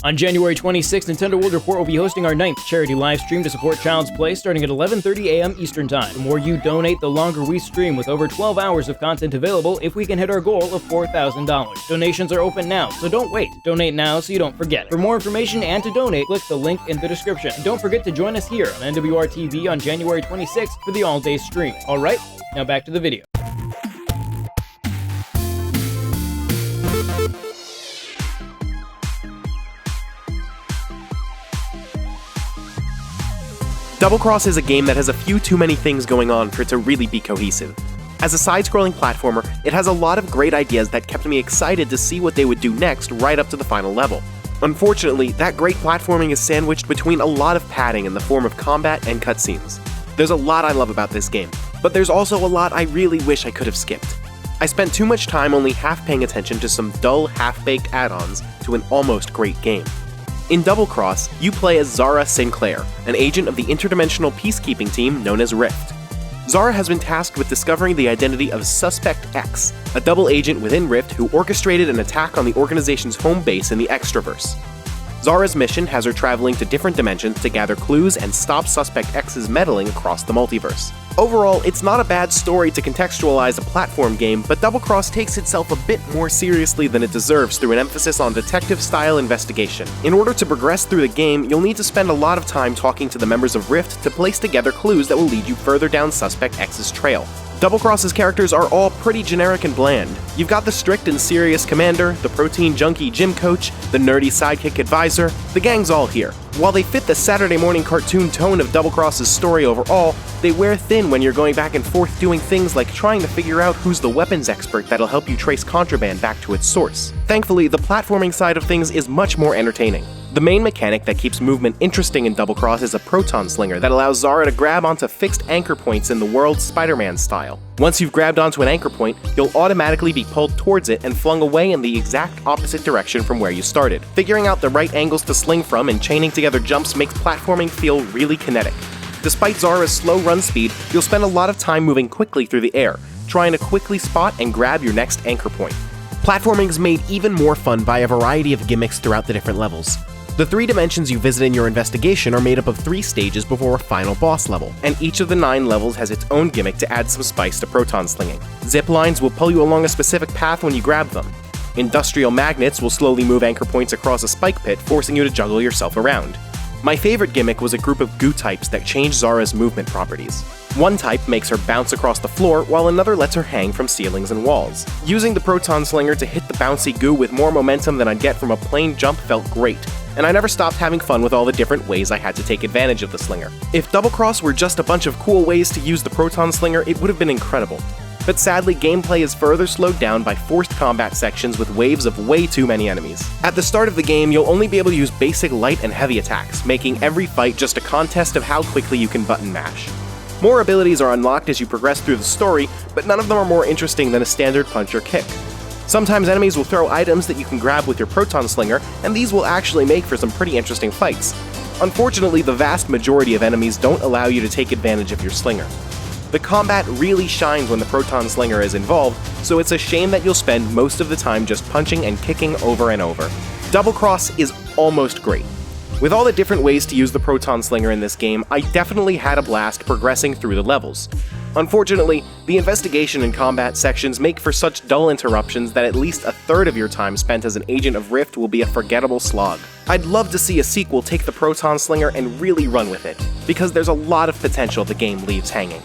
On January 26th, Nintendo World Report will be hosting our 9th charity live stream to support Child's Play starting at 11:30 a.m. Eastern Time. The more you donate, the longer we stream with over 12 hours of content available if we can hit our goal of $4,000. Donations are open now, so don't wait. Donate now so you don't forget. For more information and to donate, click the link in the description. And don't forget to join us here on NWR TV on January 26th for the all-day stream. Alright, now back to the video. Double Cross is a game that has a few too many things going on for it to really be cohesive. As a side-scrolling platformer, it has a lot of great ideas that kept me excited to see what they would do next right up to the final level. Unfortunately, that great platforming is sandwiched between a lot of padding in the form of combat and cutscenes. There's a lot I love about this game, but there's also a lot I really wish I could have skipped. I spent too much time only half paying attention to some dull, half-baked add-ons to an almost great game. In Double Cross, you play as Zara Sinclair, an agent of the interdimensional peacekeeping team known as Rift. Zara has been tasked with discovering the identity of Suspect X, a double agent within Rift who orchestrated an attack on the organization's home base in the Extraverse. Zara's mission has her traveling to different dimensions to gather clues and stop Suspect X's meddling across the multiverse. Overall, it's not a bad story to contextualize a platform game, but Double Cross takes itself a bit more seriously than it deserves through an emphasis on detective-style investigation. In order to progress through the game, you'll need to spend a lot of time talking to the members of Rift to place together clues that will lead you further down Suspect X's trail. Double Cross's characters are all pretty generic and bland. You've got the strict and serious commander, the protein junkie gym coach, the nerdy sidekick advisor, the gang's all here. While they fit the Saturday morning cartoon tone of Double Cross's story overall, they wear thin when you're going back and forth doing things like trying to figure out who's the weapons expert that'll help you trace contraband back to its source. Thankfully, the platforming side of things is much more entertaining. The main mechanic that keeps movement interesting in Double Cross is a proton slinger that allows Zara to grab onto fixed anchor points in the world Spider-Man style. Once you've grabbed onto an anchor point, you'll automatically be pulled towards it and flung away in the exact opposite direction from where you started. Figuring out the right angles to sling from and chaining together jumps makes platforming feel really kinetic. Despite Zara's slow run speed, you'll spend a lot of time moving quickly through the air, trying to quickly spot and grab your next anchor point. Platforming is made even more fun by a variety of gimmicks throughout the different levels. The 3 dimensions you visit in your investigation are made up of 3 stages before a final boss level, and each of the 9 levels has its own gimmick to add some spice to proton slinging. Zip lines will pull you along a specific path when you grab them. Industrial magnets will slowly move anchor points across a spike pit, forcing you to juggle yourself around. My favorite gimmick was a group of goo types that change Zara's movement properties. One type makes her bounce across the floor, while another lets her hang from ceilings and walls. Using the proton slinger to hit the bouncy goo with more momentum than I'd get from a plain jump felt great, and I never stopped having fun with all the different ways I had to take advantage of the slinger. If Double Cross were just a bunch of cool ways to use the proton slinger, it would have been incredible. But sadly, gameplay is further slowed down by forced combat sections with waves of way too many enemies. At the start of the game, you'll only be able to use basic light and heavy attacks, making every fight just a contest of how quickly you can button mash. More abilities are unlocked as you progress through the story, but none of them are more interesting than a standard punch or kick. Sometimes enemies will throw items that you can grab with your proton slinger, and these will actually make for some pretty interesting fights. Unfortunately, the vast majority of enemies don't allow you to take advantage of your slinger. The combat really shines when the proton slinger is involved, so it's a shame that you'll spend most of the time just punching and kicking over and over. Double Cross is almost great. With all the different ways to use the proton slinger in this game, I definitely had a blast progressing through the levels. Unfortunately, the investigation and combat sections make for such dull interruptions that at least a third of your time spent as an agent of Rift will be a forgettable slog. I'd love to see a sequel take the proton slinger and really run with it, because there's a lot of potential the game leaves hanging.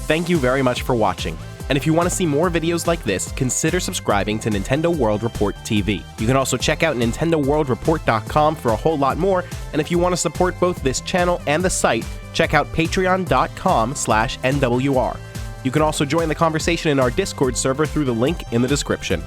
Thank you very much for watching. And if you want to see more videos like this, consider subscribing to Nintendo World Report TV. You can also check out NintendoWorldReport.com for a whole lot more, and if you want to support both this channel and the site, check out Patreon.com/NWR. You can also join the conversation in our Discord server through the link in the description.